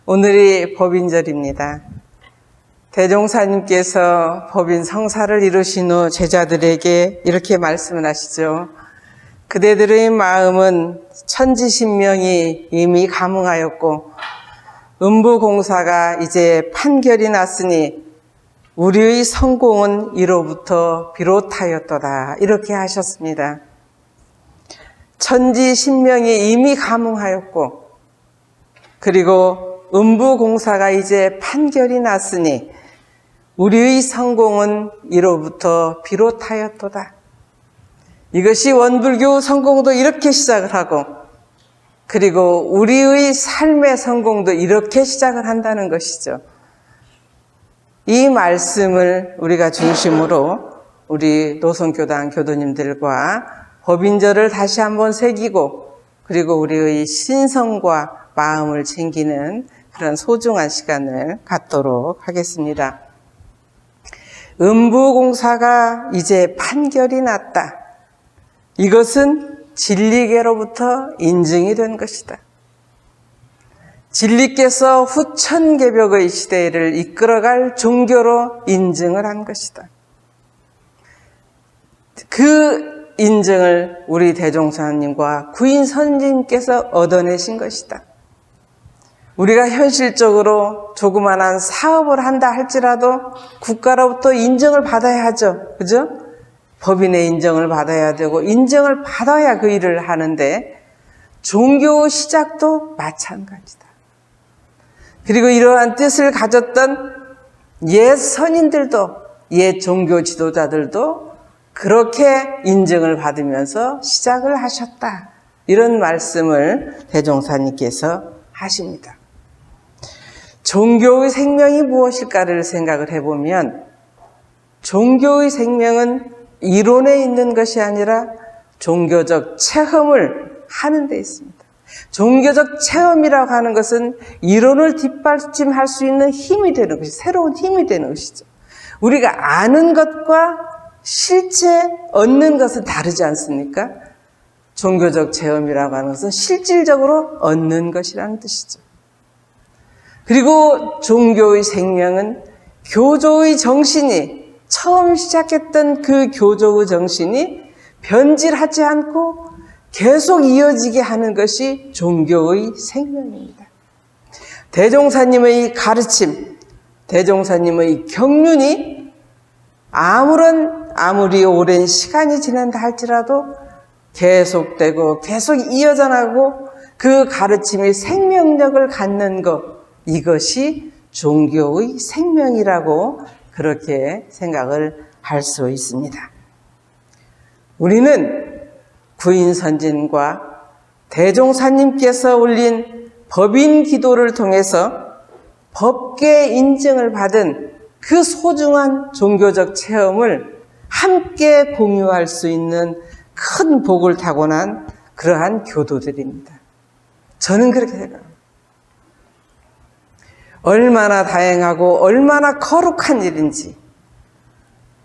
오늘이 법인절입니다. 대종사님께서 법인 성사를 이루신 후 제자들에게 이렇게 말씀을 하시죠. 그대들의 마음은 천지신명이 이미 감응하였고 음부공사가 이제 판결이 났으니 우리의 성공은 이로부터 비롯하였도다. 이렇게 하셨습니다. 천지신명이 이미 감응하였고 그리고 음부공사가 이제 판결이 났으니 우리의 성공은 이로부터 비롯하였도다. 이것이 원불교 성공도 이렇게 시작을 하고 그리고 우리의 삶의 성공도 이렇게 시작을 한다는 것이죠. 이 말씀을 우리가 중심으로 우리 노선교단 교도님들과 법인절을 다시 한번 새기고 그리고 우리의 신성과 마음을 챙기는 그런 소중한 시간을 갖도록 하겠습니다. 음부공사가 이제 판결이 났다. 이것은 진리계로부터 인증이 된 것이다. 진리께서 후천개벽의 시대를 이끌어갈 종교로 인증을 한 것이다. 그 인증을 우리 대종사님과 구인선진께서 얻어내신 것이다. 우리가 현실적으로 조그만한 사업을 한다 할지라도 국가로부터 인정을 받아야 하죠. 그죠? 법인의 인정을 받아야 되고 인정을 받아야 그 일을 하는데 종교 시작도 마찬가지다. 그리고 이러한 뜻을 가졌던 옛 선인들도 옛 종교 지도자들도 그렇게 인정을 받으면서 시작을 하셨다. 이런 말씀을 대종사님께서 하십니다. 종교의 생명이 무엇일까를 생각을 해보면 종교의 생명은 이론에 있는 것이 아니라 종교적 체험을 하는 데 있습니다. 종교적 체험이라고 하는 것은 이론을 뒷받침할 수 있는 힘이 되는 것이 새로운 힘이 되는 것이죠. 우리가 아는 것과 실제 얻는 것은 다르지 않습니까? 종교적 체험이라고 하는 것은 실질적으로 얻는 것이라는 뜻이죠. 그리고 종교의 생명은 교조의 정신이 처음 시작했던 그 교조의 정신이 변질하지 않고 계속 이어지게 하는 것이 종교의 생명입니다. 대종사님의 가르침, 대종사님의 경륜이 아무리 오랜 시간이 지난다 할지라도 계속되고 계속 이어져 나가고 그 가르침이 생명력을 갖는 것, 이것이 종교의 생명이라고 그렇게 생각을 할 수 있습니다. 우리는 구인선진과 대종사님께서 올린 법인 기도를 통해서 법계 인증을 받은 그 소중한 종교적 체험을 함께 공유할 수 있는 큰 복을 타고난 그러한 교도들입니다. 저는 그렇게 생각합니다. 얼마나 다행하고 얼마나 거룩한 일인지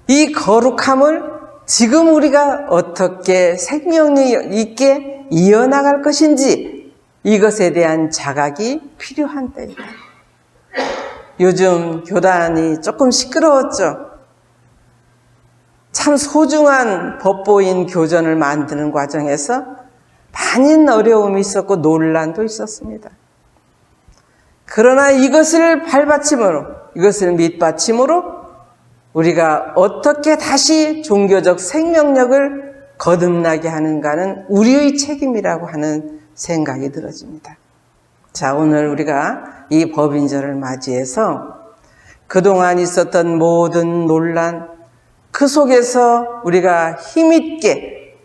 이 거룩함을 지금 우리가 어떻게 생명력 있게 이어나갈 것인지 이것에 대한 자각이 필요한 때입니다. 요즘 교단이 조금 시끄러웠죠. 참 소중한 법보인 교전을 만드는 과정에서 많은 어려움이 있었고 논란도 있었습니다. 그러나 이것을 발받침으로, 이것을 밑받침으로 우리가 어떻게 다시 종교적 생명력을 거듭나게 하는가는 우리의 책임이라고 하는 생각이 들어집니다. 자, 오늘 우리가 이 법인절을 맞이해서 그동안 있었던 모든 논란, 그 속에서 우리가 힘있게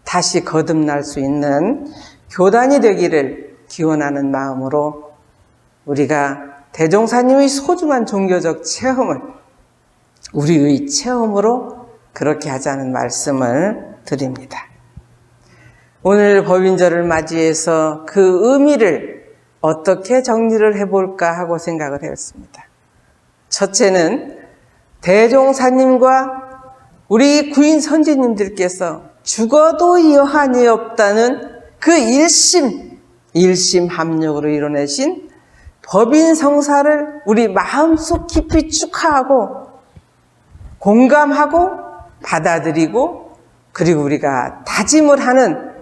다시 거듭날 수 있는 교단이 되기를 기원하는 마음으로 우리가 대종사님의 소중한 종교적 체험을 우리의 체험으로 그렇게 하자는 말씀을 드립니다. 오늘 법인절을 맞이해서 그 의미를 어떻게 정리를 해볼까 하고 생각을 했습니다. 첫째는 대종사님과 우리 구인 선지님들께서 죽어도 여한이 없다는 그 일심 합력으로 이뤄내신 법인 성사를 우리 마음속 깊이 축하하고 공감하고 받아들이고 그리고 우리가 다짐을 하는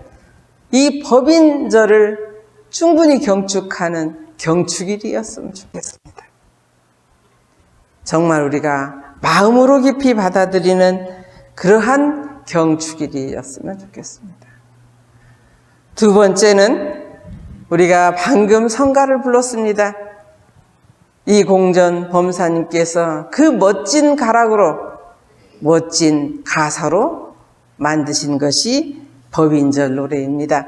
이 법인절을 충분히 경축하는 경축일이었으면 좋겠습니다. 정말 우리가 마음으로 깊이 받아들이는 그러한 경축일이었으면 좋겠습니다. 두 번째는 우리가 방금 성가를 불렀습니다. 이 공전 범사님께서 그 멋진 가락으로 멋진 가사로 만드신 것이 법인절 노래입니다.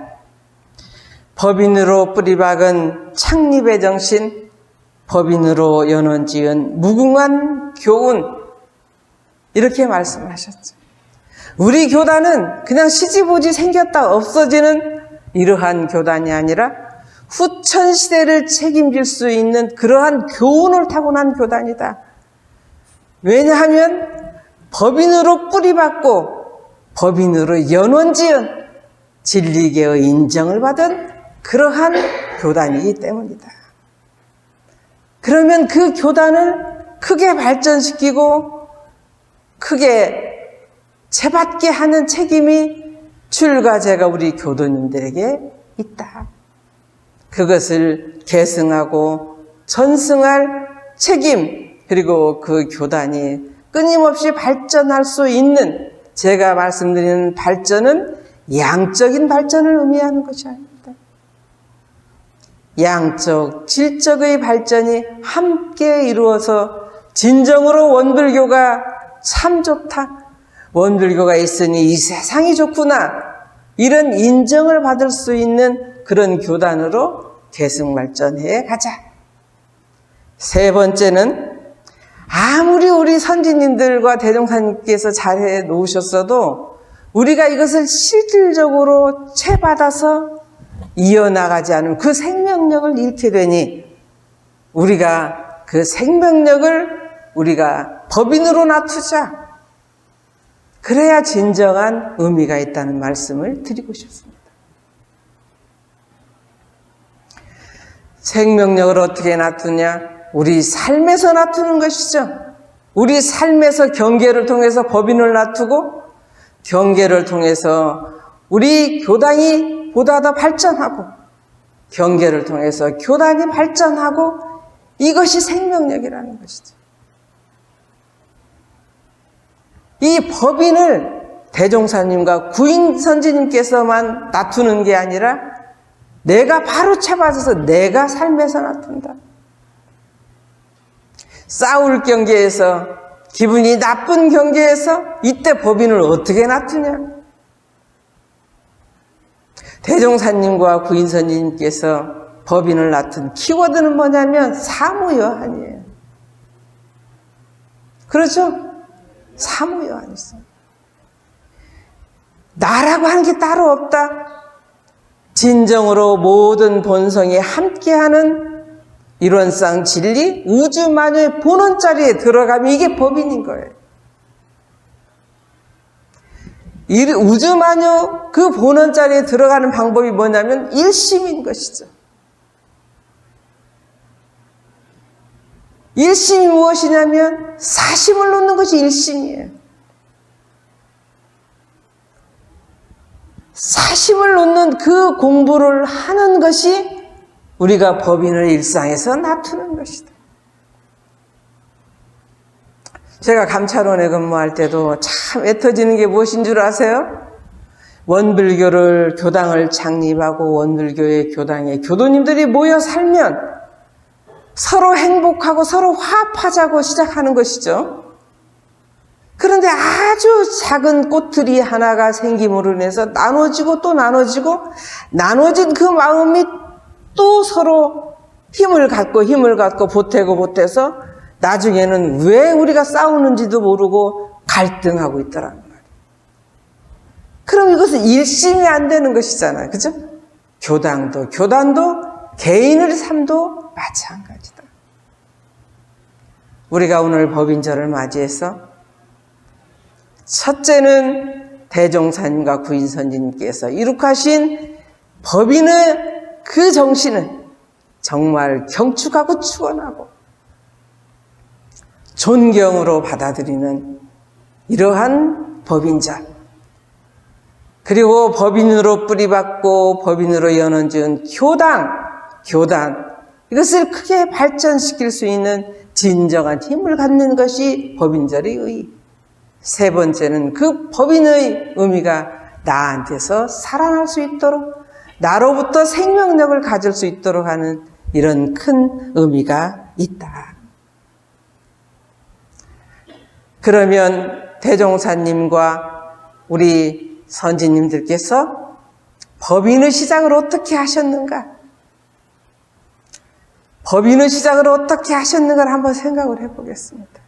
법인으로 뿌리박은 창립의 정신, 법인으로 연원지은 무궁한 교훈, 이렇게 말씀하셨죠. 우리 교단은 그냥 시지보지 생겼다 없어지는 이러한 교단이 아니라 후천시대를 책임질 수 있는 그러한 교훈을 타고난 교단이다. 왜냐하면 법인으로 뿌리박고 법인으로 연원지은 진리계의 인정을 받은 그러한 교단이기 때문이다. 그러면 그 교단을 크게 발전시키고 크게 채받게 하는 책임이 출가제가 우리 교도님들에게 있다. 그것을 계승하고 전승할 책임, 그리고 그 교단이 끊임없이 발전할 수 있는, 제가 말씀드리는 발전은 양적인 발전을 의미하는 것이 아닙니다. 양적, 질적의 발전이 함께 이루어서 진정으로 원불교가 참 좋다, 원불교가 있으니 이 세상이 좋구나, 이런 인정을 받을 수 있는 그런 교단으로 계승발전해 가자. 세 번째는 아무리 우리 선지님들과 대종사님께서 잘해 놓으셨어도 우리가 이것을 실질적으로 채받아서 이어나가지 않으면 그 생명력을 잃게 되니, 우리가 그 생명력을 우리가 법인으로 놔두자. 그래야 진정한 의미가 있다는 말씀을 드리고 싶습니다. 생명력을 어떻게 놔두냐? 우리 삶에서 놔두는 것이죠. 우리 삶에서 경계를 통해서 법인을 놔두고 경계를 통해서 우리 교단이 보다 더 발전하고 경계를 통해서 교단이 발전하고, 이것이 생명력이라는 것이죠. 이 법인을 대종사님과 구인선지님께서만 놔두는 게 아니라 내가 바로 채받아서 내가 삶에서 놔둔다. 싸울 경계에서, 기분이 나쁜 경계에서 이때 법인을 어떻게 놔두냐? 대종사님과 구인선지님께서 법인을 놔둔 키워드는 뭐냐면 사무여한이에요. 그렇죠? 사무여한이 있어요. 나라고 하는 게 따로 없다. 진정으로 모든 본성이 함께하는 일원상 진리, 우주만유의 본원자리에 들어가면 이게 법인인 거예요. 우주만유 그 본원자리에 들어가는 방법이 뭐냐면 일심인 것이죠. 일심이 무엇이냐면 사심을 놓는 것이 일심이에요. 사심을 놓는 그 공부를 하는 것이 우리가 법인을 일상에서 놔두는 것이다. 제가 감찰원에 근무할 때도 참 애터지는 게 무엇인 줄 아세요? 원불교를, 교당을 창립하고 원불교의 교당에 교도님들이 모여 살면 서로 행복하고 서로 화합하자고 시작하는 것이죠. 그런데 아주 작은 꽃들이 하나가 생김으로 인해서 나눠지고 또 나눠지고, 나눠진 그 마음이 또 서로 힘을 갖고 보태서 나중에는 왜 우리가 싸우는지도 모르고 갈등하고 있더라는 말이에요. 그럼 이것은 일심이 안 되는 것이잖아요. 그죠? 교단도 개인의 삶도 마찬가지다. 우리가 오늘 법인절을 맞이해서 첫째는 대종사님과 구인선지님께서 이룩하신 법인의 그 정신은 정말 경축하고 축원하고 존경으로 받아들이는 이러한 법인자, 그리고 법인으로 뿌리박고 법인으로 연원지은 교단, 이것을 크게 발전시킬 수 있는 진정한 힘을 갖는 것이 법인절의 의의. 세 번째는 그 법인의 의미가 나한테서 살아날 수 있도록, 나로부터 생명력을 가질 수 있도록 하는 이런 큰 의미가 있다. 그러면 대종사님과 우리 선지님들께서 법인의 시작을 어떻게 하셨는가? 법인의 시작을 어떻게 하셨는가를 한번 생각을 해보겠습니다.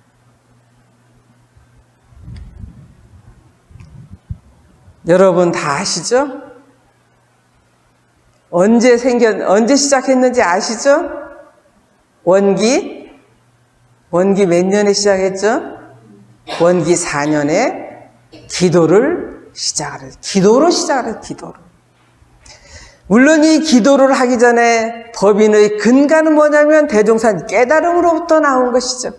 여러분 다 아시죠? 언제 시작했는지 아시죠? 원기 몇 년에 시작했죠? 원기 4년에 기도로 시작을 기도로. 물론 이 기도를 하기 전에 법인의 근간은 뭐냐면 대종사님 깨달음으로부터 나온 것이죠.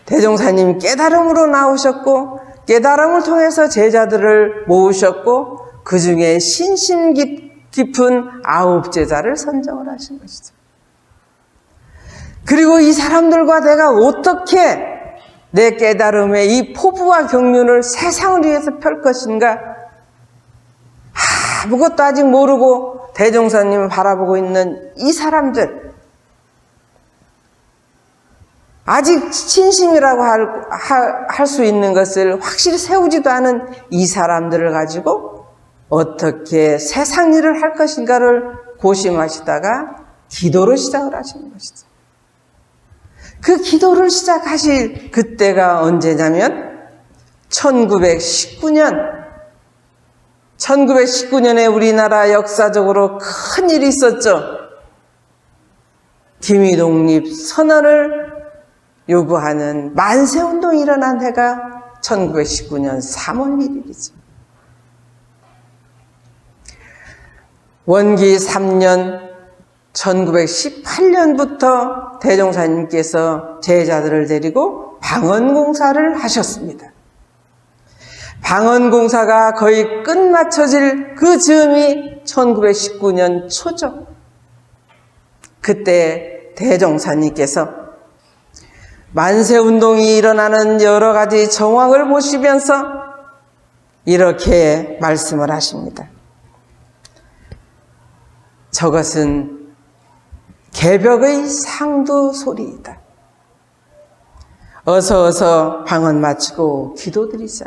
대종사님 깨달음으로 나오셨고, 깨달음을 통해서 제자들을 모으셨고, 그 중에 신심 깊은 9제자를 선정을 하신 것이죠. 그리고 이 사람들과 내가 어떻게 내 깨달음의 이 포부와 경륜을 세상을 위해서 펼 것인가? 아무것도 아직 모르고 대종사님을 바라보고 있는 이 사람들, 아직 진심이라고 할 수 있는 것을 확실히 세우지도 않은 이 사람들을 가지고 어떻게 세상 일을 할 것인가를 고심하시다가 기도로 시작을 하시는 것이죠. 그 기도를 시작하실 그때가 언제냐면 1919년에 우리나라 역사적으로 큰 일이 있었죠. 기미독립 선언을 요구하는 만세운동이 일어난 해가 1919년 3월 1일이죠. 원기 3년 1918년부터 대종사님께서 제자들을 데리고 방언공사를 하셨습니다. 방언공사가 거의 끝마쳐질 그 즈음이 1919년 초죠. 그때 대종사님께서 만세운동이 일어나는 여러 가지 정황을 보시면서 이렇게 말씀을 하십니다. 저것은 개벽의 상두 소리이다. 어서 방언 마치고 기도드리자.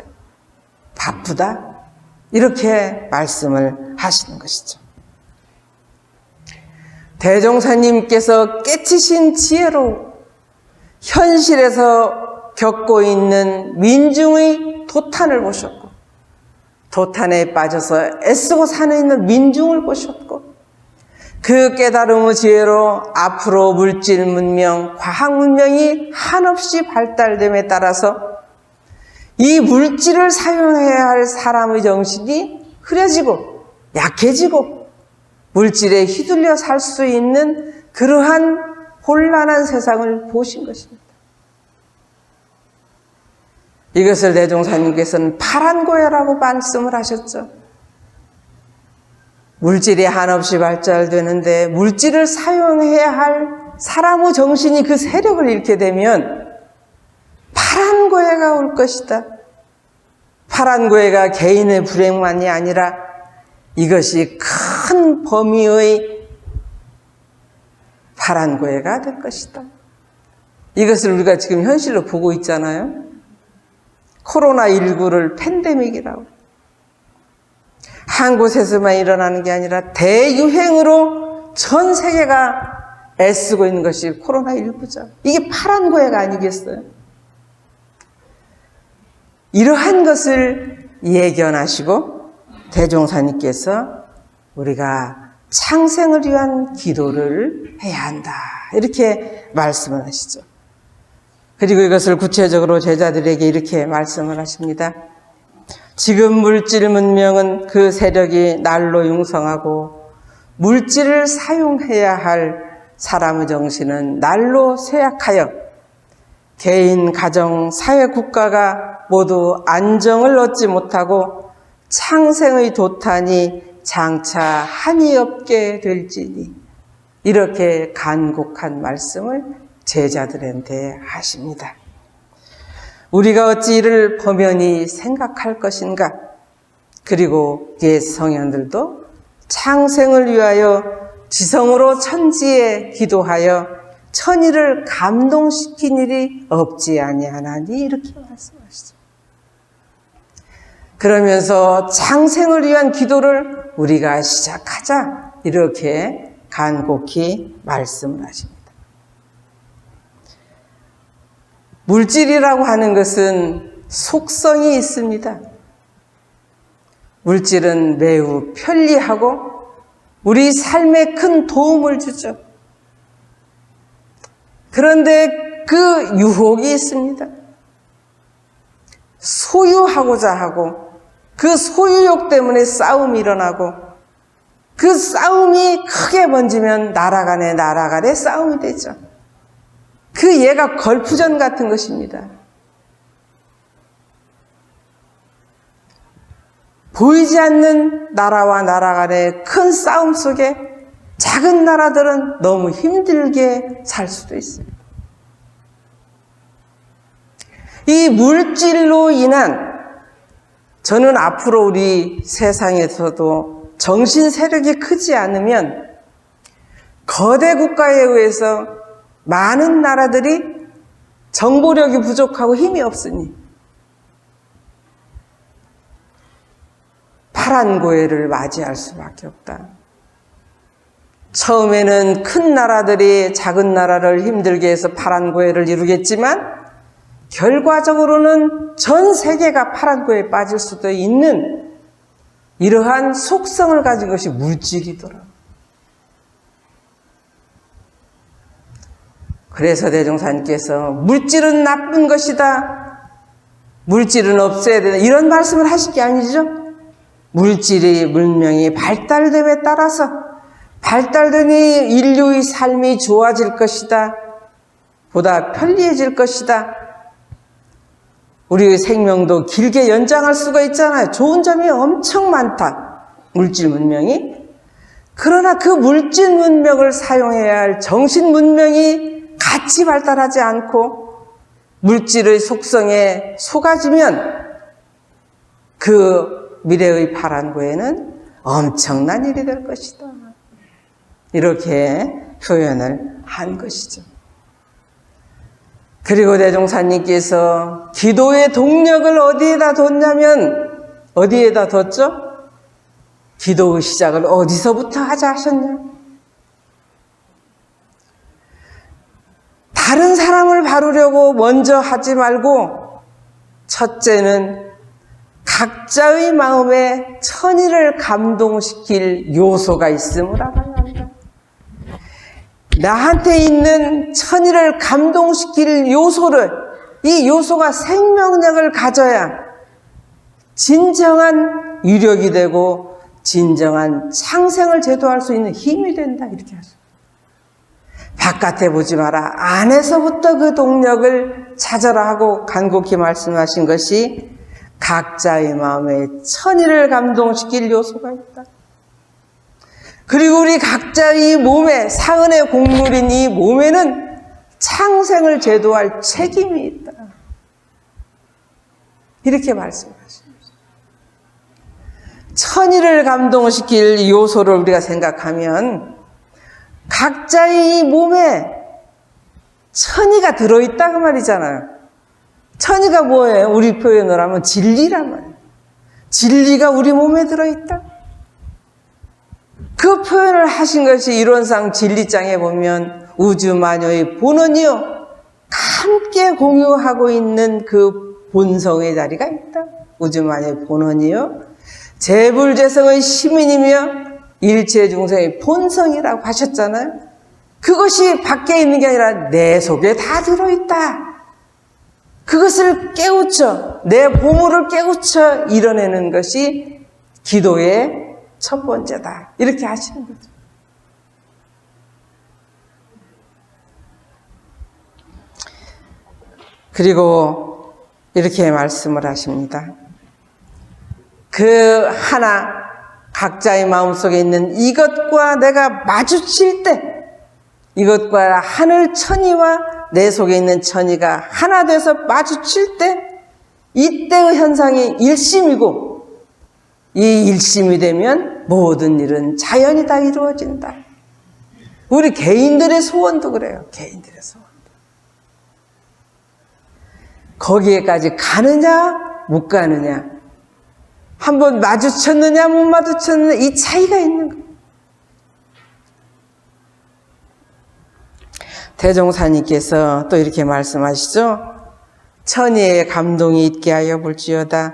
바쁘다. 이렇게 말씀을 하시는 것이죠. 대종사님께서 깨치신 지혜로 현실에서 겪고 있는 민중의 도탄을 보셨고, 도탄에 빠져서 애쓰고 사는 있는 민중을 보셨고, 그 깨달음의 지혜로 앞으로 물질 문명, 과학 문명이 한없이 발달됨에 따라서 이 물질을 사용해야 할 사람의 정신이 흐려지고 약해지고 물질에 휘둘려 살 수 있는 그러한 혼란한 세상을 보신 것입니다. 이것을 대종사님께서는 파란고해라고 말씀을 하셨죠. 물질이 한없이 발달되는데 물질을 사용해야 할 사람의 정신이 그 세력을 잃게 되면 파란고해가 올 것이다. 파란고해가 개인의 불행만이 아니라 이것이 큰 범위의 파란고해가 될 것이다. 이것을 우리가 지금 현실로 보고 있잖아요. 코로나19를 팬데믹이라고. 한 곳에서만 일어나는 게 아니라 대유행으로 전 세계가 애쓰고 있는 것이 코로나19죠. 이게 파란고해가 아니겠어요? 이러한 것을 예견하시고 대종사님께서 우리가 창생을 위한 기도를 해야 한다. 이렇게 말씀을 하시죠. 그리고 이것을 구체적으로 제자들에게 이렇게 말씀을 하십니다. 지금 물질 문명은 그 세력이 날로 융성하고 물질을 사용해야 할 사람의 정신은 날로 쇠약하여 개인, 가정, 사회, 국가가 모두 안정을 얻지 못하고 창생의 도탄이 장차 한이 없게 될지니, 이렇게 간곡한 말씀을 제자들한테 하십니다. 우리가 어찌 이를 범연히 생각할 것인가? 그리고 옛 성현들도 창생을 위하여 지성으로 천지에 기도하여 천의를 감동시킨 일이 없지 아니하나니, 이렇게 말씀하시죠. 그러면서 창생을 위한 기도를 우리가 시작하자, 이렇게 간곡히 말씀을 하십니다. 물질이라고 하는 것은 속성이 있습니다. 물질은 매우 편리하고 우리 삶에 큰 도움을 주죠. 그런데 그 유혹이 있습니다. 소유하고자 하고 그 소유욕 때문에 싸움이 일어나고 그 싸움이 크게 번지면 나라 간의 싸움이 되죠. 그 예가 걸프전 같은 것입니다. 보이지 않는 나라와 나라 간의 큰 싸움 속에 작은 나라들은 너무 힘들게 살 수도 있습니다. 이 물질로 인한, 저는 앞으로 우리 세상에서도 정신 세력이 크지 않으면 거대 국가에 의해서 많은 나라들이 정보력이 부족하고 힘이 없으니 파란고해를 맞이할 수밖에 없다. 처음에는 큰 나라들이 작은 나라를 힘들게 해서 파란고해를 이루겠지만 결과적으로는 전 세계가 파란고해에 빠질 수도 있는 이러한 속성을 가진 것이 물질이더라. 그래서 대종사님께서 물질은 나쁜 것이다, 물질은 없애야 된다, 이런 말씀을 하신 게 아니죠. 물질이, 문명이 발달됨에 따라서 발달되니 인류의 삶이 좋아질 것이다, 보다 편리해질 것이다, 우리의 생명도 길게 연장할 수가 있잖아요. 좋은 점이 엄청 많다, 물질 문명이. 그러나 그 물질 문명을 사용해야 할 정신 문명이 같이 발달하지 않고 물질의 속성에 속아지면 그 미래의 파란고해는 엄청난 일이 될 것이다, 이렇게 표현을 한 것이죠. 그리고 대종사님께서 기도의 동력을 어디에다 뒀냐면, 어디에다 뒀죠? 기도의 시작을 어디서부터 하자 하셨냐? 다른 사람을 바르려고 먼저 하지 말고 첫째는 각자의 마음에 천의를 감동시킬 요소가 있음을 알아야 한다. 나한테 있는 천의를 감동시킬 요소를, 이 요소가 생명력을 가져야 진정한 위력이 되고 진정한 창생을 제도할 수 있는 힘이 된다, 이렇게 하죠. 바깥에 보지 마라, 안에서부터 그 동력을 찾아라 하고 간곡히 말씀하신 것이 각자의 마음에 천의를 감동시킬 요소가 있다. 그리고 우리 각자의 몸에, 사은의 곡물인 이 몸에는 창생을 제도할 책임이 있다, 이렇게 말씀하십니다. 천의를 감동시킬 요소를 우리가 생각하면 각자의 이 몸에 천의가 들어있다, 그 말이잖아요. 천의가 뭐예요? 우리 표현을 하면 진리란 말이에요. 진리가 우리 몸에 들어있다. 그 표현을 하신 것이 이론상 진리장에 보면 우주만유의 본원이요, 함께 공유하고 있는 그 본성의 자리가 있다. 우주만유의 본원이요, 재불재성의 시민이며 일체 중생의 본성이라고 하셨잖아요. 그것이 밖에 있는 게 아니라 내 속에 다 들어있다. 그것을 깨우쳐, 내 보물을 깨우쳐 이뤄내는 것이 기도의 첫 번째다, 이렇게 하시는 거죠. 그리고 이렇게 말씀을 하십니다. 그 하나 각자의 마음속에 있는 이것과 내가 마주칠 때, 이것과 하늘 천이와 내 속에 있는 천이가 하나 돼서 마주칠 때, 이때의 현상이 일심이고, 이 일심이 되면 모든 일은 자연히 다 이루어진다. 우리 개인들의 소원도 그래요. 개인들의 소원. 거기에까지 가느냐 못 가느냐, 한번 마주쳤느냐 못 마주쳤느냐, 이 차이가 있는 거예요. 대종사님께서 또 이렇게 말씀하시죠. 천의의 감동이 있게 하여 볼지어다.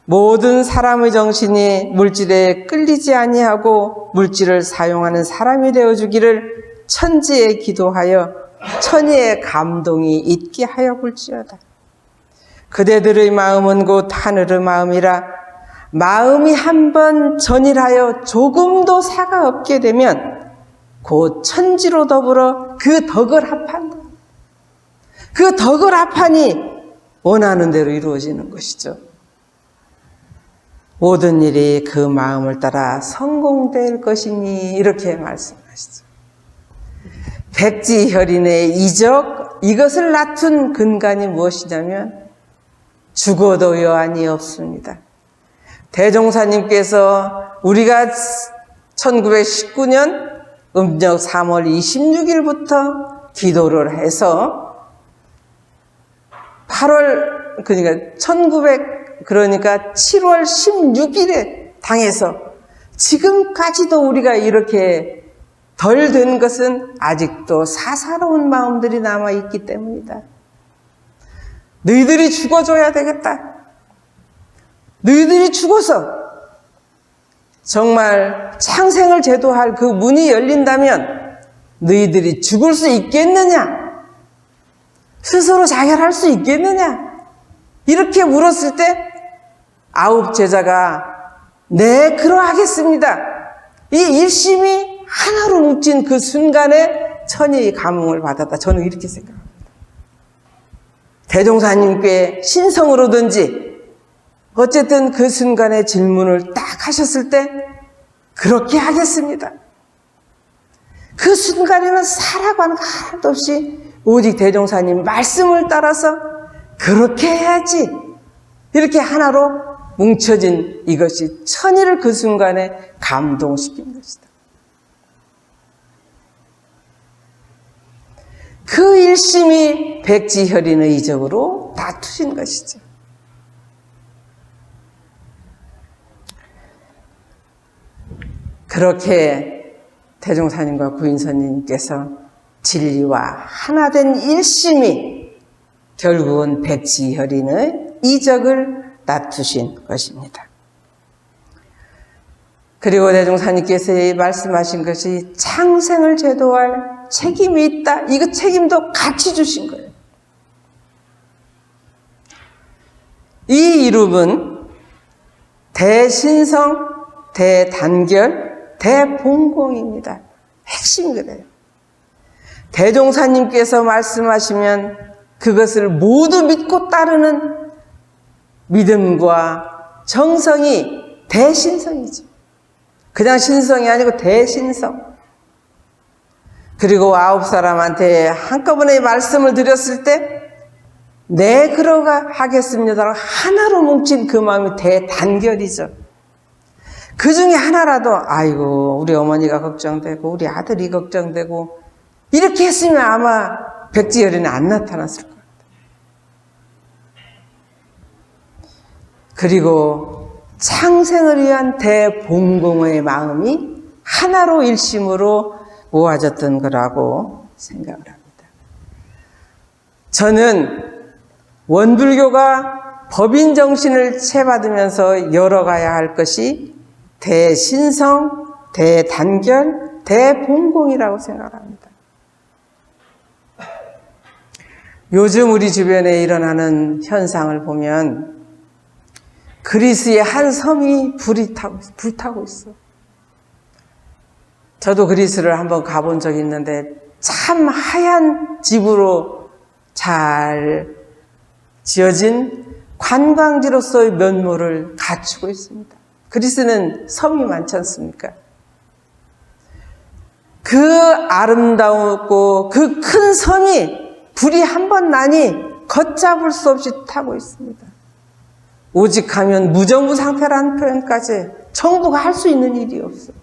모든 사람의 정신이 물질에 끌리지 아니하고 물질을 사용하는 사람이 되어주기를 천지에 기도하여 천의의 감동이 있게 하여 볼지어다. 그대들의 마음은 곧 하늘의 마음이라. 마음이 한번 전일하여 조금도 사가 없게 되면 곧 천지로 더불어 그 덕을 합한다. 그 덕을 합하니 원하는 대로 이루어지는 것이죠. 모든 일이 그 마음을 따라 성공될 것이니, 이렇게 말씀하시죠. 백지혈인의 이적, 이것을 낳둔 근간이 무엇이냐면 죽어도 여한이 없습니다. 대종사님께서 우리가 1919년 음력 3월 26일부터 기도를 해서 8월, 그러니까 7월 16일에 당해서 지금까지도 우리가 이렇게 덜 된 것은 아직도 사사로운 마음들이 남아있기 때문이다. 너희들이 죽어줘야 되겠다. 너희들이 죽어서 정말 창생을 제도할 그 문이 열린다면 너희들이 죽을 수 있겠느냐? 스스로 자결할 수 있겠느냐? 이렇게 물었을 때 아홉 제자가 네, 그러하겠습니다. 이 일심이 하나로 뭉친 그 순간에 천의 감흥을 받았다. 저는 이렇게 생각합니다. 대종사님께 신성으로든지 어쨌든 그 순간에 질문을 딱 하셨을 때 그렇게 하겠습니다. 그 순간에는 사라고 하는 거 하나도 없이 오직 대종사님 말씀을 따라서 그렇게 해야지, 이렇게 하나로 뭉쳐진 이것이 천의를 그 순간에 감동시킨 것이다. 그 일심이 백지혈인의 이적으로 다투신 것이죠. 그렇게 대종사님과 구인선님께서 진리와 하나된 일심이 결국은 백지혈인의 이적을 다투신 것입니다. 그리고 대종사님께서 말씀하신 것이 창생을 제도할 책임이 있다. 이거 책임도 같이 주신 거예요. 이 이름은 대신성, 대단결, 대봉공입니다. 핵심이 그래요. 대종사님께서 말씀하시면 그것을 모두 믿고 따르는 믿음과 정성이 대신성이죠. 그냥 신성이 아니고 대신성. 그리고 9사람한테 한꺼번에 말씀을 드렸을 때 네, 그러가 하겠습니다라고 하나로 뭉친 그 마음이 대단결이죠. 그 중에 하나라도 아이고 우리 어머니가 걱정되고 우리 아들이 걱정되고 이렇게 했으면 아마 백지혈인은 안 나타났을 거예요. 그리고 창생을 위한 대봉공의 마음이 하나로 일심으로 모아졌던 거라고 생각을 합니다. 저는 원불교가 법인 정신을 채받으면서 열어가야 할 것이 대신성, 대단결, 대봉공이라고 생각합니다. 요즘 우리 주변에 일어나는 현상을 보면 그리스의 한 섬이 불타고 있어. 저도 그리스를 한번 가본 적이 있는데 참 하얀 집으로 잘 지어진 관광지로서의 면모를 갖추고 있습니다. 그리스는 섬이 많지 않습니까? 그 아름다웠고 그 큰 섬이 불이 한 번 나니 걷잡을 수 없이 타고 있습니다. 오직 하면 무정부 상태라는 표현까지 정부가 할 수 있는 일이 없어요.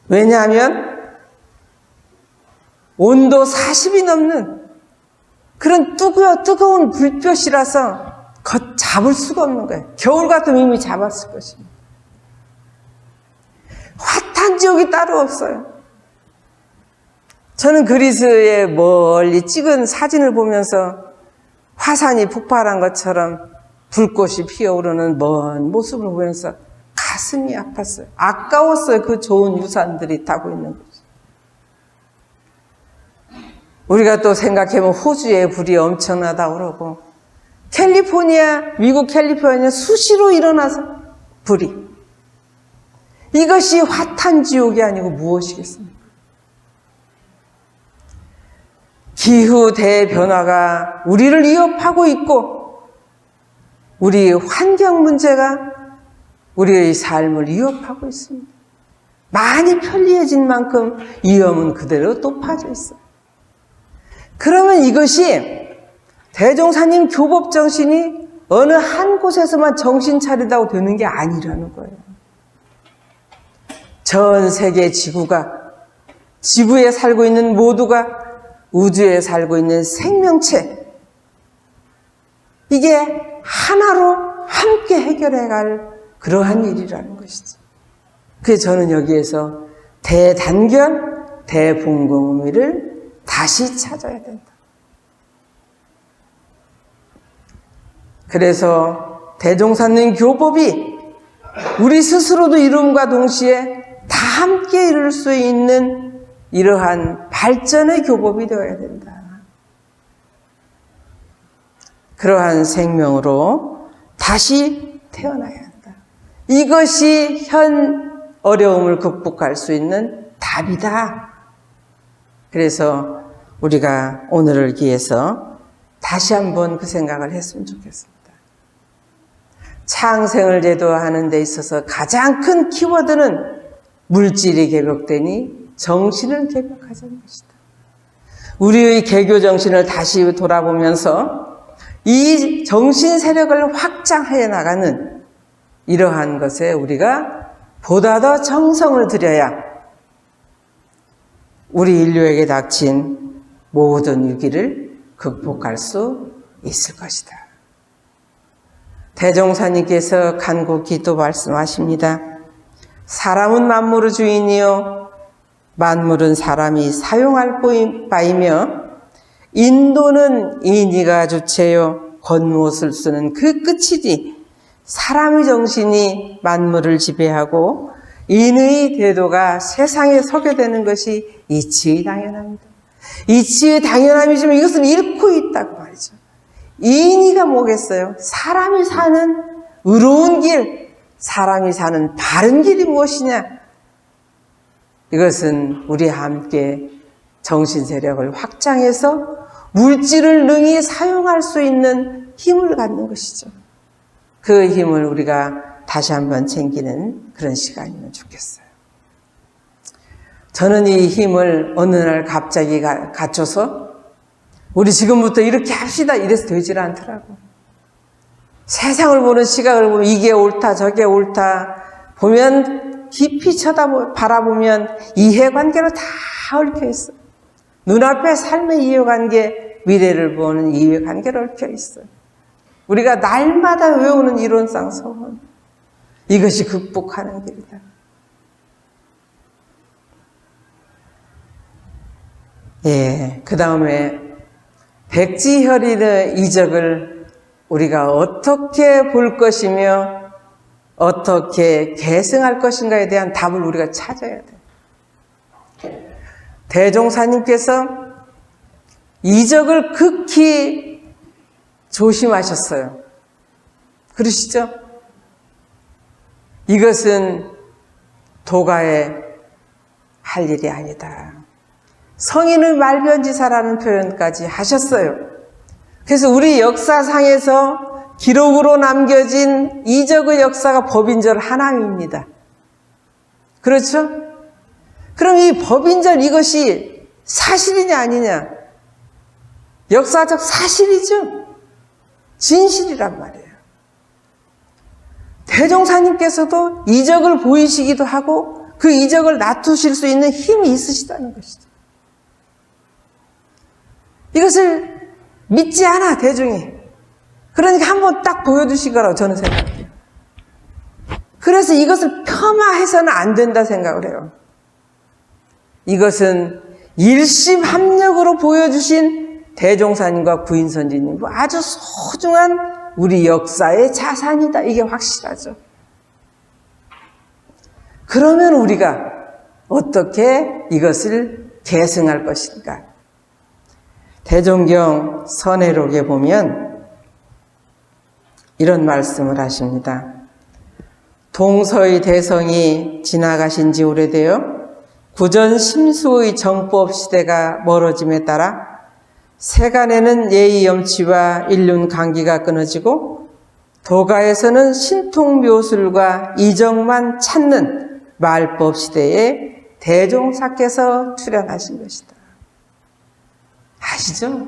왜냐하면 온도 40이 넘는 그런 뜨거운 불볕이라서 걷잡을 수가 없는 거예요. 겨울 같으면 이미 잡았을 것입니다. 화탄 지옥이 따로 없어요. 저는 그리스에 멀리 찍은 사진을 보면서 화산이 폭발한 것처럼 불꽃이 피어오르는 먼 모습을 보면서 가슴이 아팠어요. 아까웠어요. 그 좋은 유산들이 타고 있는 거죠. 우리가 또 생각해보면 호주의 불이 엄청나다고 그러고 미국 캘리포니아 수시로 일어나서 불이. 이것이 화탄지옥이 아니고 무엇이겠습니까? 기후 대변화가 우리를 위협하고 있고 우리 환경 문제가 우리의 삶을 위협하고 있습니다. 많이 편리해진 만큼 위험은 그대로 높아져 있어요. 그러면 이것이 대종사님 교법 정신이 어느 한 곳에서만 정신 차리다고 되는 게 아니라는 거예요. 전 세계 지구에 살고 있는 모두가 우주에 살고 있는 생명체, 이게 하나로 함께 해결해갈 그러한 일이라는 것이죠. 그래서 저는 여기에서 대단결, 대분공의를 다시 찾아야 된다. 그래서 대종사님 교법이 우리 스스로도 이룸과 동시에 다 함께 이룰 수 있는 이러한 발전의 교법이 되어야 된다. 그러한 생명으로 다시 태어나야 한다. 이것이 현 어려움을 극복할 수 있는 답이다. 그래서 우리가 오늘을 기해서 다시 한번 그 생각을 했으면 좋겠습니다. 창생을 제도하는 데 있어서 가장 큰 키워드는 물질이 개벽되니 정신을 개벽하자는 것이다. 우리의 개교 정신을 다시 돌아보면서 이 정신 세력을 확장해 나가는 이러한 것에 우리가 보다 더 정성을 들여야 우리 인류에게 닥친 모든 위기를 극복할 수 있을 것이다. 대종사님께서 간곡히 또 말씀하십니다. 사람은 만물의 주인이요 만물은 사람이 사용할 바이며 인도는 인의가 주체요 겉못을 쓰는 그 끝이지 사람의 정신이 만물을 지배하고 인의 대도가 세상에 서게 되는 것이 이치의 당연합니다. 이치의 당연함이지만 이것을 잃고 있다고 말이죠. 인의가 뭐겠어요? 사람이 사는 의로운 길, 사람이 사는 바른 길이 무엇이냐? 이것은 우리와 함께 정신세력을 확장해서 물질을 능히 사용할 수 있는 힘을 갖는 것이죠. 그 힘을 우리가 다시 한번 챙기는 그런 시간이면 좋겠어요. 저는 이 힘을 어느 날 갑자기 갖춰서 우리 지금부터 이렇게 합시다 이래서 되질 않더라고. 세상을 보는 시각을 보면 이게 옳다 저게 옳다 보면 깊이 바라보면 이해관계로 다 얽혀 있어. 눈앞에 삶의 이해관계, 미래를 보는 이해관계로 얽혀 있어. 우리가 날마다 외우는 이론상 서원, 이것이 극복하는 길이다. 예, 그 다음에 백지혈인의 이적을 우리가 어떻게 볼 것이며 어떻게 계승할 것인가에 대한 답을 우리가 찾아야 돼. 대종사님께서 이적을 극히 조심하셨어요. 그러시죠? 이것은 도가에 할 일이 아니다. 성인의 말변지사라는 표현까지 하셨어요. 그래서 우리 역사상에서 기록으로 남겨진 이적의 역사가 법인절 하나입니다. 그렇죠? 그럼 이 법인절 이것이 사실이냐 아니냐? 역사적 사실이죠. 진실이란 말이에요. 대종사님께서도 이적을 보이시기도 하고 그 이적을 놔두실 수 있는 힘이 있으시다는 것이죠. 이것을 믿지 않아, 대중이. 그러니까 한번 딱 보여주시거라고 저는 생각해요. 그래서 이것을 폄하해서는 안 된다 생각을 해요. 이것은 일심합력으로 보여주신 대종사님과 구인선지님, 아주 소중한 우리 역사의 자산이다. 이게 확실하죠. 그러면 우리가 어떻게 이것을 계승할 것인가? 대종경 선해록에 보면 이런 말씀을 하십니다. 동서의 대성이 지나가신 지 오래되어 구전 심수의 정법 시대가 멀어짐에 따라 세간에는 예의 염치와 인륜 강기가 끊어지고 도가에서는 신통묘술과 이정만 찾는 말법 시대에 대종사께서 출현하신 것이다. 아시죠?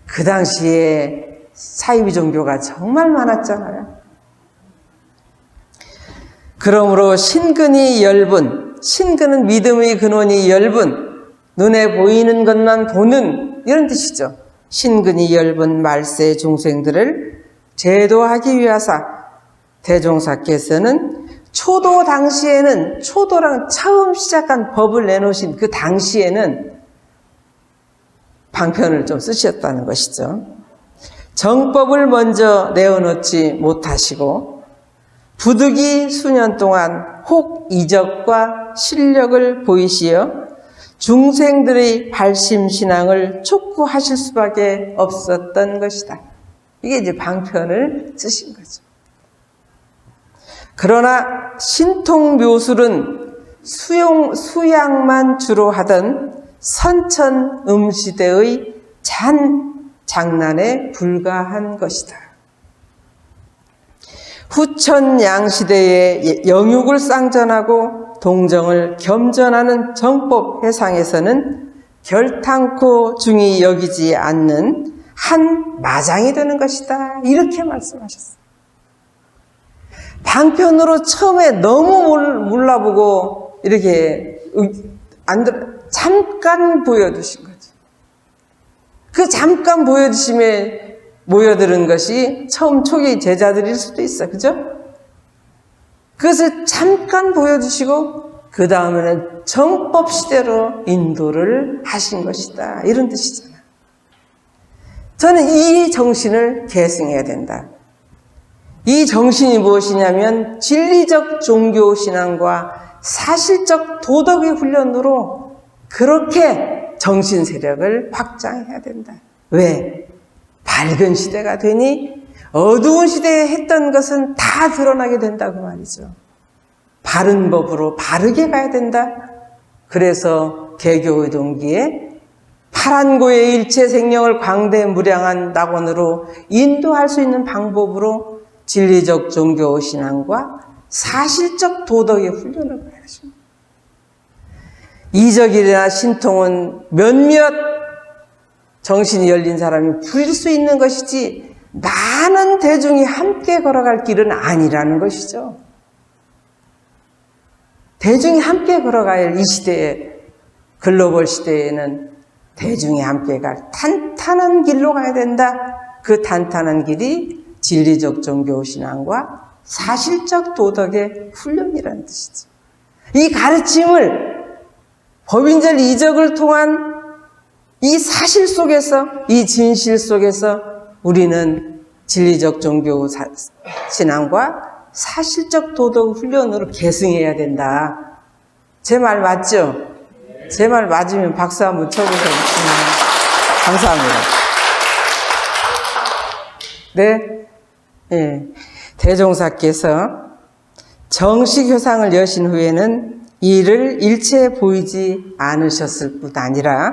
그 당시에 사이비 종교가 정말 많았잖아요. 그러므로 신근이 열분, 신근은 믿음의 근원이 열분, 눈에 보이는 것만 보는 이런 뜻이죠. 신근이 열분 말세 중생들을 제도하기 위하사 대종사께서는 초도 당시에는, 초도랑 처음 시작한 법을 내놓으신 그 당시에는 방편을 좀 쓰셨다는 것이죠. 정법을 먼저 내어놓지 못하시고 부득이 수년 동안 혹 이적과 실력을 보이시어 중생들의 발심신앙을 촉구하실 수밖에 없었던 것이다. 이게 이제 방편을 쓰신 거죠. 그러나 신통묘술은 수양만 주로 하던 선천음시대의 장난에 불과한 것이다. 후천 양시대의 영육을 쌍전하고 동정을 겸전하는 정법 해상에서는 결탄코 중히 여기지 않는 한 마장이 되는 것이다. 이렇게 말씀하셨어요. 방편으로 처음에 너무 몰라보고 이렇게 잠깐 보여주신 거죠. 그 잠깐 보여주심에 모여드는 것이 처음 초기 제자들일 수도 있어. 그죠? 그것을 잠깐 보여주시고 그 다음에는 정법 시대로 인도를 하신 것이다. 이런 뜻이잖아요. 저는 이 정신을 계승해야 된다. 이 정신이 무엇이냐면 진리적 종교신앙과 사실적 도덕의 훈련으로 그렇게 정신 세력을 확장해야 된다. 왜? 밝은 시대가 되니 어두운 시대에 했던 것은 다 드러나게 된다고 말이죠. 바른 법으로 바르게 가야 된다. 그래서 개교의 동기에 파란고의 일체 생명을 광대무량한 낙원으로 인도할 수 있는 방법으로 진리적 종교신앙과 사실적 도덕의 훈련을 가야 하십니다. 이적이나 신통은 몇몇 정신이 열린 사람이 부릴 수 있는 것이지 많은 대중이 함께 걸어갈 길은 아니라는 것이죠. 대중이 함께 걸어가야 할 이 시대에, 글로벌 시대에는 대중이 함께 갈 탄탄한 길로 가야 된다. 그 탄탄한 길이 진리적 종교신앙과 사실적 도덕의 훈련이라는 뜻이죠. 이 가르침을 법인절 이적을 통한 이 사실 속에서, 이 진실 속에서 우리는 진리적 종교 신앙과 사실적 도덕 훈련으로 계승해야 된다. 제 말 맞죠? 제 말 맞으면 박수 한번 쳐보세요. 감사합니다. 네. 네. 대종사께서 정식 효상을 여신 후에는 이를 일체 보이지 않으셨을 뿐 아니라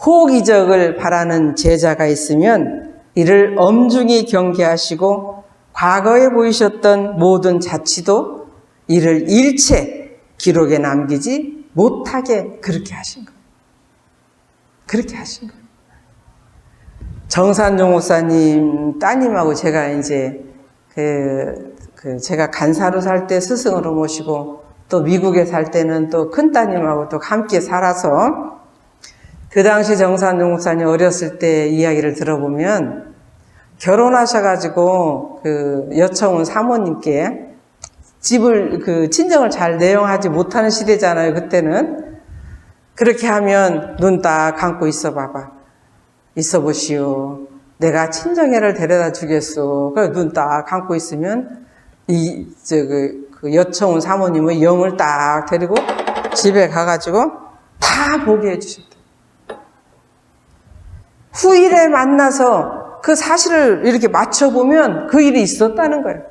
호기적을 바라는 제자가 있으면 이를 엄중히 경계하시고 과거에 보이셨던 모든 자치도 이를 일체 기록에 남기지 못하게 그렇게 하신 거예요. 그렇게 하신 거예요. 정산종 목사님 따님하고 제가 이제 제가 간사로 살 때 스승으로 모시고 또 미국에 살 때는 또 큰 따님하고 또 함께 살아서 그 당시 정산종 목사님 어렸을 때 이야기를 들어보면 결혼하셔가지고 여청운 사모님께 집을 친정을 잘 내용하지 못하는 시대잖아요. 그때는 그렇게 하면 눈 딱 감고 있어 봐봐. 있어 보시오. 내가 친정애를 데려다 주겠소. 그래서 눈 딱 감고 있으면 여청운 사모님의 영을 딱 데리고 집에 가가지고 다 보게 해주셨다. 후일에 만나서 그 사실을 이렇게 맞춰보면 그 일이 있었다는 거예요.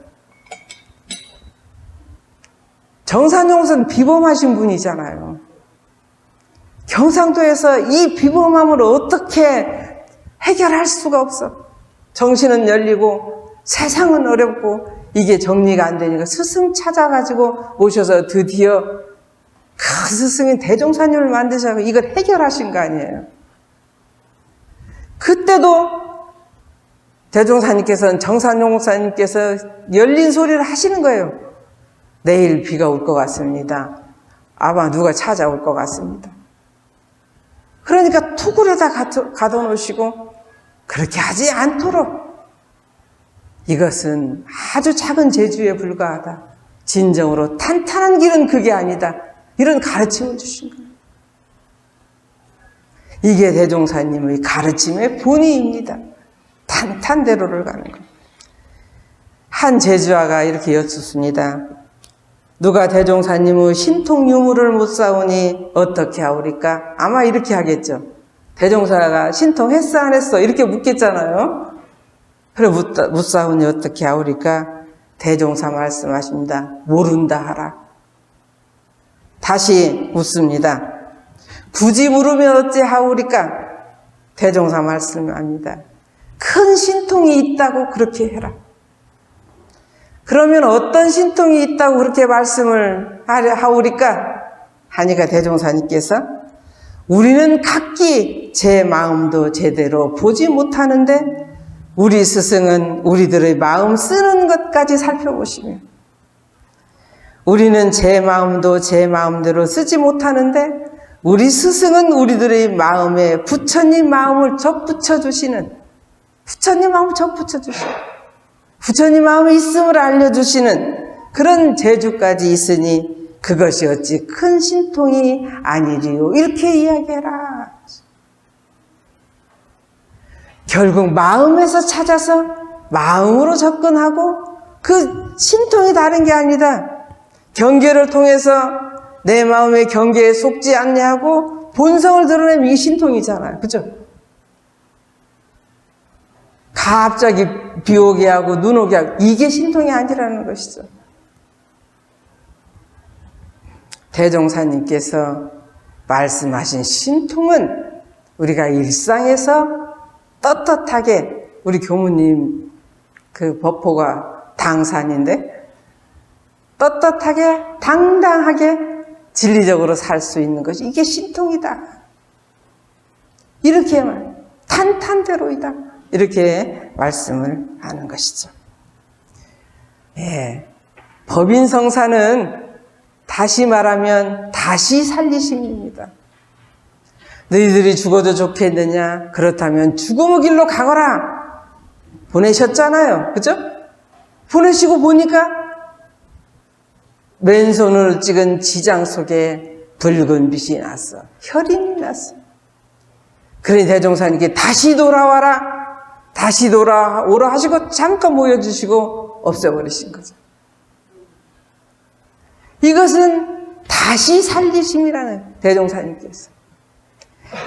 정산종은 비범하신 분이잖아요. 경상도에서 이 비범함을 어떻게 해결할 수가 없어. 정신은 열리고 세상은 어렵고 이게 정리가 안 되니까 스승 찾아가지고 오셔서 드디어 그 스승이 대종사님을 만드셔서 이걸 해결하신 거 아니에요. 그때도 대종사님께서는 정산용 목사님께서 열린 소리를 하시는 거예요. 내일 비가 올 것 같습니다. 아마 누가 찾아올 것 같습니다. 그러니까 투굴에다 가둬놓으시고 그렇게 하지 않도록 이것은 아주 작은 재주에 불과하다. 진정으로 탄탄한 길은 그게 아니다. 이런 가르침을 주신 거예요. 이게 대종사님의 가르침의 본의입니다. 탄탄대로를 가는 거예요. 한 제주아가 이렇게 여쭙습니다. 누가 대종사님의 신통 유무를 못 사오니 어떻게 하오리까? 아마 이렇게 하겠죠. 대종사가 신통했어 안 했어? 이렇게 묻겠잖아요. 그래 못 사오니 어떻게 하오리까? 대종사 말씀하십니다. 모른다 하라. 다시 묻습니다. 굳이 물으면 어찌 하오리까? 대종사 말씀합니다. 큰 신통이 있다고 그렇게 해라. 그러면 어떤 신통이 있다고 그렇게 말씀을 하오리까? 하니까 대종사님께서 우리는 각기 제 마음도 제대로 보지 못하는데 우리 스승은 우리들의 마음 쓰는 것까지 살펴보시며 우리는 제 마음도 제 마음대로 쓰지 못하는데 우리 스승은 우리들의 마음에 부처님 마음을 접붙여주시는 부처님 마음을 접붙여주시는 부처님 마음에 있음을 알려주시는 그런 재주까지 있으니 그것이 어찌 큰 신통이 아니리요. 이렇게 이야기해라. 결국 마음에서 찾아서 마음으로 접근하고 그 신통이 다른 게 아니다. 경계를 통해서 내 마음의 경계에 속지 않냐고 본성을 드러내면 이게 신통이잖아요. 그죠? 갑자기 비 오게 하고 눈 오게 하고 이게 신통이 아니라는 것이죠. 대종사님께서 말씀하신 신통은 우리가 일상에서 떳떳하게 우리 교무님 그 법호가 당산인데 떳떳하게 당당하게 진리적으로 살 수 있는 것이 이게 신통이다. 이렇게만 탄탄대로이다. 이렇게 말씀을 하는 것이죠. 예, 법인성사는 다시 말하면 다시 살리심입니다. 너희들이 죽어도 좋겠느냐? 그렇다면 죽음의 길로 가거라. 보내셨잖아요. 그죠? 보내시고 보니까 맨손으로 찍은 지장 속에 붉은 빛이 났어. 혈인이 났어. 그러니 대종사님께 다시 돌아와라. 다시 돌아오라 하시고 잠깐 모여주시고 없애버리신 거죠. 이것은 다시 살리심이라는 대종사님께서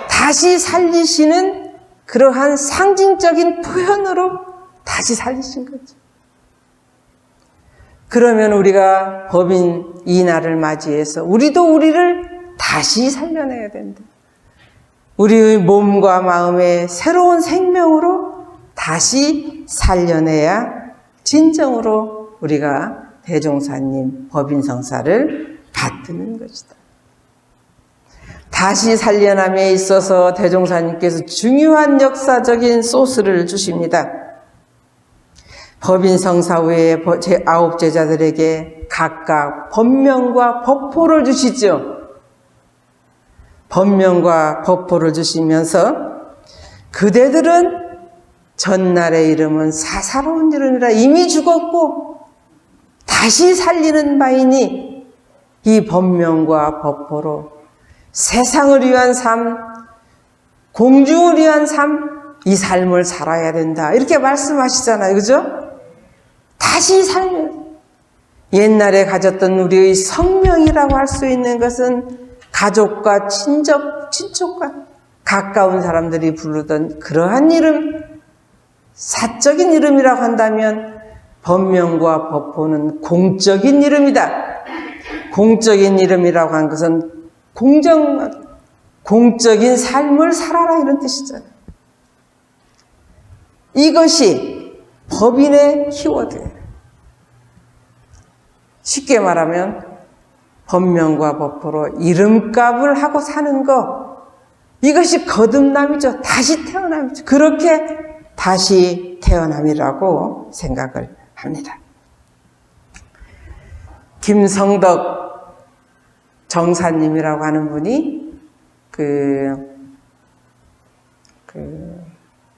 다시 살리시는 그러한 상징적인 표현으로 다시 살리신 거죠. 그러면 우리가 법인 이 날을 맞이해서 우리도 우리를 다시 살려내야 된다. 우리의 몸과 마음의 새로운 생명으로 다시 살려내야 진정으로 우리가 대종사님 법인성사를 받드는 것이다. 다시 살려남에 있어서 대종사님께서 중요한 역사적인 소스를 주십니다. 법인성사 후에 제9 제자들에게 각각 법명과 법포를 주시죠. 법명과 법포를 주시면서 그대들은 전날의 이름은 사사로운 이름이라 이미 죽었고 다시 살리는 바이니 이 법명과 법포로 세상을 위한 삶, 공중을 위한 삶, 이 삶을 살아야 된다. 이렇게 말씀하시잖아요. 그죠? 다시 살면 옛날에 가졌던 우리의 성명이라고 할 수 있는 것은 가족과 친족과 가까운 사람들이 부르던 그러한 이름, 사적인 이름이라고 한다면 법명과 법포는 공적인 이름이다. 공적인 이름이라고 하는 것은 공적인 삶을 살아라 이런 뜻이잖아요. 이것이 법인의 키워드예요. 쉽게 말하면 법명과 법포로 이름값을 하고 사는 거, 이것이 거듭남이죠. 다시 태어남이죠. 그렇게 다시 태어남이라고 생각을 합니다. 김성덕 정사님이라고 하는 분이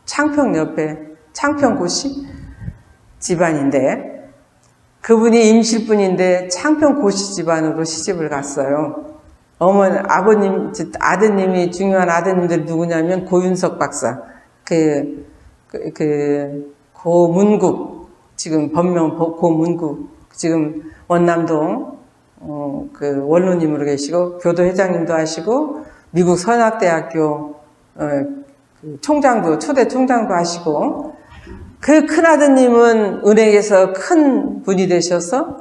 창평 옆에 창평고시 집안인데 그분이 임실분인데 창평고시 집안으로 시집을 갔어요. 아드님이 중요한 아드님들이 누구냐면 고윤석 박사, 고문국, 지금 법명 고문국, 지금 원남동 원로님으로 계시고 교도회장님도 하시고 미국 선악대학교 총장도 초대 총장도 하시고 그 큰아드님은 은행에서 큰 분이 되셔서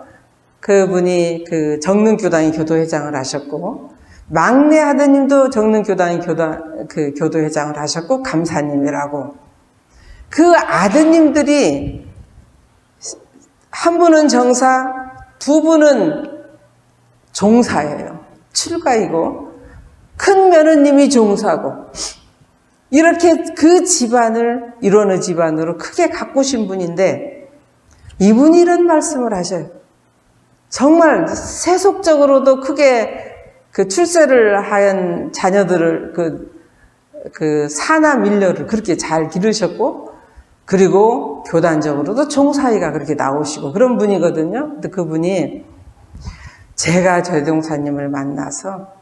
그분이 정릉교당의 교도회장을 하셨고 막내 아드님도 정릉교당의 교도회장을 하셨고 감사님이라고 그 아드님들이 한 분은 정사, 두 분은 종사예요. 출가이고 큰 며느님이 종사고 이렇게 그 집안을 일원의 집안으로 크게 가꾸신 분인데 이분이 이런 말씀을 하셔요. 정말 세속적으로도 크게 출세를 한 자녀들을 사남 일녀를 그렇게 잘 기르셨고 그리고 교단적으로도 종사위가 그렇게 나오시고 그런 분이거든요. 근데 그분이 제가 대종사님을 만나서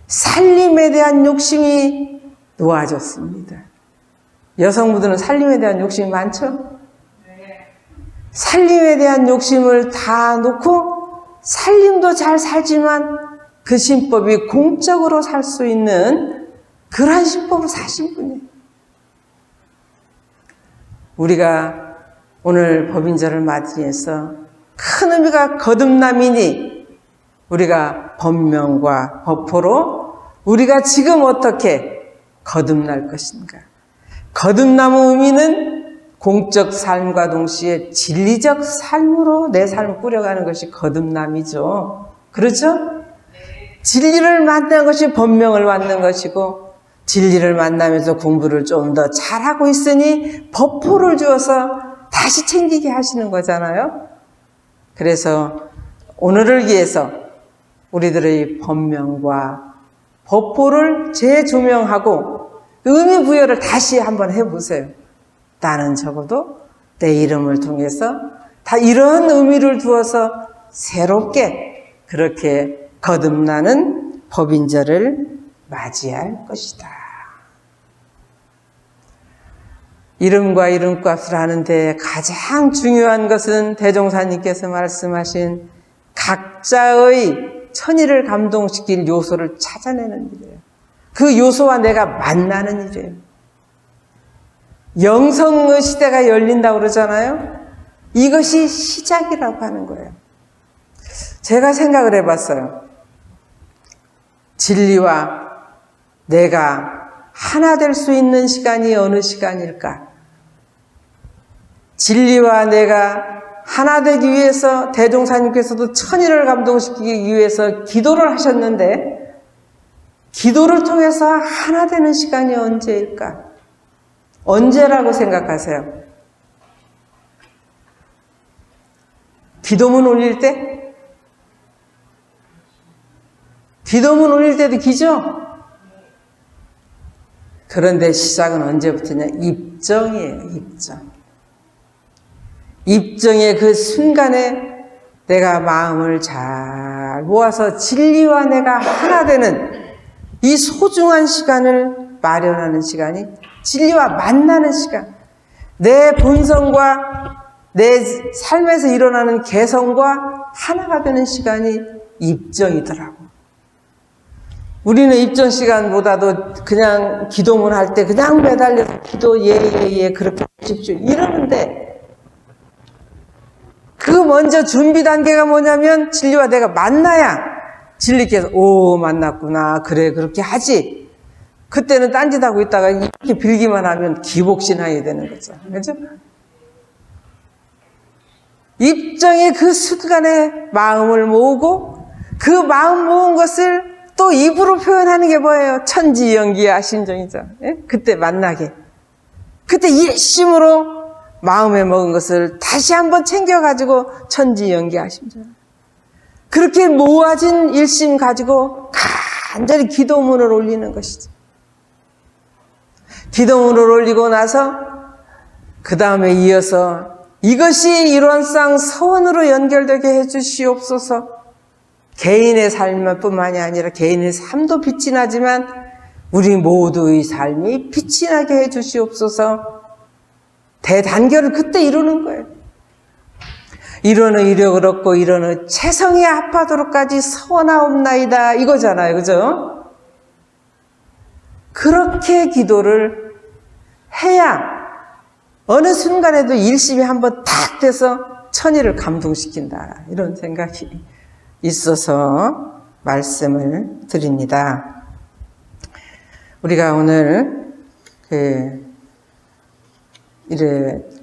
살림에 대한 욕심이 놓아졌습니다. 여성분들은 살림에 대한 욕심이 많죠? 살림에 대한 욕심을 다 놓고 살림도 잘 살지만 그 신법이 공적으로 살 수 있는 그러한 신법을 사신 분이에요. 우리가 오늘 법인절을 맞이해서 큰 의미가 거듭남이니 우리가 법명과 법포로 우리가 지금 어떻게 거듭날 것인가. 거듭남의 의미는 공적 삶과 동시에 진리적 삶으로 내 삶을 꾸려가는 것이 거듭남이죠. 그렇죠? 진리를 만나는 것이 법명을 만나는 것이고 진리를 만나면서 공부를 좀 더 잘하고 있으니 법포를 주어서 다시 챙기게 하시는 거잖아요. 그래서 오늘을 위해서 우리들의 법명과 법포를 재조명하고 의미 부여를 다시 한번 해보세요. 나는 적어도 내 이름을 통해서 다 이런 의미를 두어서 새롭게 그렇게 거듭나는 법인절을 맞이할 것이다. 이름과 이름값을 하는데 가장 중요한 것은 대종사님께서 말씀하신 각자의 천의를 감동시킬 요소를 찾아내는 일이에요. 그 요소와 내가 만나는 일이에요. 영성의 시대가 열린다고 그러잖아요. 이것이 시작이라고 하는 거예요. 제가 생각을 해봤어요. 진리와 내가 하나 될 수 있는 시간이 어느 시간일까? 진리와 내가 하나 되기 위해서 대종사님께서도 천일을 감동시키기 위해서 기도를 하셨는데 기도를 통해서 하나 되는 시간이 언제일까? 언제라고 생각하세요? 기도문 올릴 때? 기도문 올릴 때도 기죠? 그런데 시작은 언제부터냐? 입정이에요, 입정. 입정의 그 순간에 내가 마음을 잘 모아서 진리와 내가 하나 되는 이 소중한 시간을 마련하는 시간이 진리와 만나는 시간. 내 본성과 내 삶에서 일어나는 개성과 하나가 되는 시간이 입정이더라고. 우리는 입정 시간보다도 그냥 기도문 할 때 그냥 매달려서 기도 예 그렇게 하십시오 이러는데 그 먼저 준비 단계가 뭐냐면 진리와 내가 만나야 진리께서 오 만났구나 그래 그렇게 하지. 그때는 딴짓하고 있다가 이렇게 빌기만 하면 기복신앙이 되는 거죠. 그렇죠? 입정의 그 순간에 마음을 모으고 그 마음 모은 것을 또 입으로 표현하는 게 뭐예요? 천지연기의 아심정이죠. 예? 그때 만나게. 그때 일심으로 마음에 먹은 것을 다시 한번 챙겨가지고 천지연기의 아심정. 그렇게 모아진 일심 가지고 간절히 기도문을 올리는 것이죠. 기도문을 올리고 나서 그 다음에 이어서 이것이 일원상 서원으로 연결되게 해주시옵소서. 개인의 삶뿐만이 아니라 개인의 삶도 빛이 나지만 우리 모두의 삶이 빛이 나게 해주시옵소서. 대단결을 그때 이루는 거예요. 이러는 이력을 얻고 이러는 체성이 합하도록까지 서원하옵나이다 이거잖아요. 그죠? 그렇게 기도를 해야 어느 순간에도 일심이 한번 탁 돼서 천일을 감동시킨다 이런 생각이 있어서 말씀을 드립니다. 우리가 오늘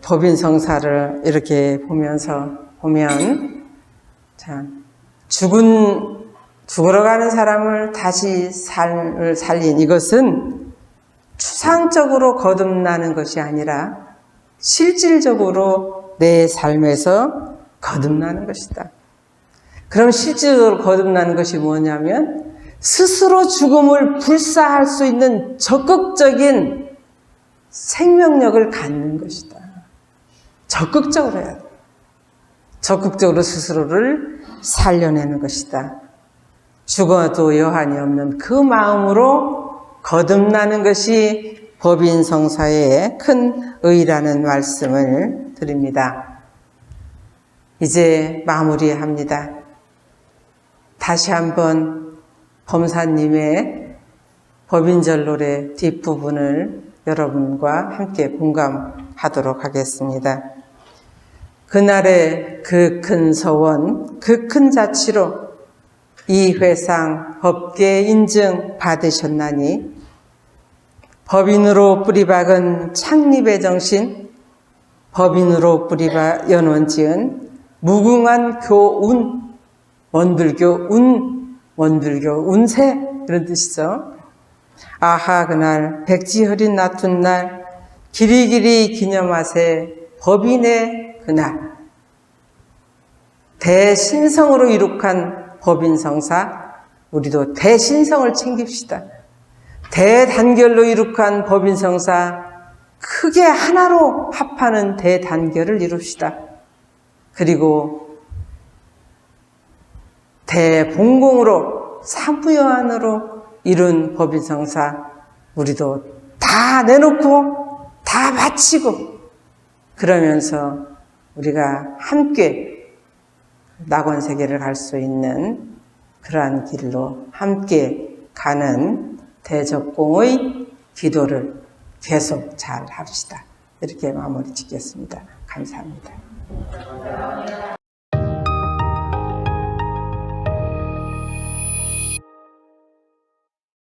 법인성사를 이렇게 보면 참 죽으러 가는 사람을 다시 삶을 살린 이것은 추상적으로 거듭나는 것이 아니라 실질적으로 내 삶에서 거듭나는 것이다. 그럼 실질적으로 거듭나는 것이 뭐냐면 스스로 죽음을 불사할 수 있는 적극적인 생명력을 갖는 것이다. 적극적으로 해야 돼. 적극적으로 스스로를 살려내는 것이다. 죽어도 여한이 없는 그 마음으로 거듭나는 것이 법인성사의 큰 의라는 말씀을 드립니다. 이제 마무리합니다. 다시 한번 범사님의 법인절 노래 뒷부분을 여러분과 함께 공감하도록 하겠습니다. 그날의 그 큰 서원, 그 큰 자치로 이 회상 법계 인증 받으셨나니 법인으로 뿌리박은 창립의 정신, 법인으로 뿌리박 연원지은 무궁한 교운, 원불교 운세 이런 뜻이죠. 아하 그날 백지 흐린 낮은 날 기리기리 기념하세 법인의 그날 대신성으로 이룩한 법인성사 우리도 대신성을 챙깁시다. 대단결로 이룩한 법인성사 크게 하나로 합하는 대단결을 이룹시다. 그리고 대봉공으로 사부여한으로 이룬 법인성사 우리도 다 내놓고 다 바치고 그러면서 우리가 함께 낙원세계를 갈 수 있는 그러한 길로 함께 가는 대적공의 기도를 계속 잘 합시다. 이렇게 마무리 짓겠습니다. 감사합니다.